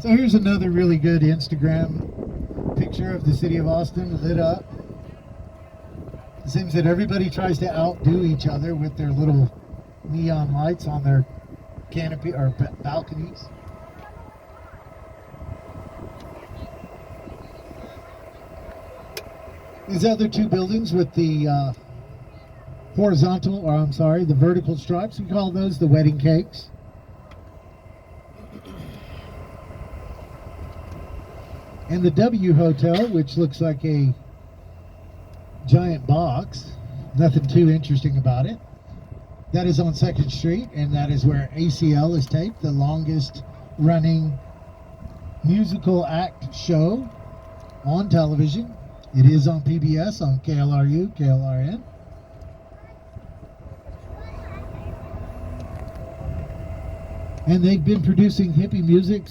So here's another really good Instagram picture of the city of Austin lit up. It seems that everybody tries to outdo each other with their little neon lights on their canopy or balconies. These other two buildings with the the vertical stripes, we call those the wedding cakes. And the W Hotel, which looks like a giant box, nothing too interesting about it. That is on 2nd Street, and that is where ACL is taped, the longest running musical act show on television. It is on PBS, on KLRU, KLRN. And they've been producing hippie music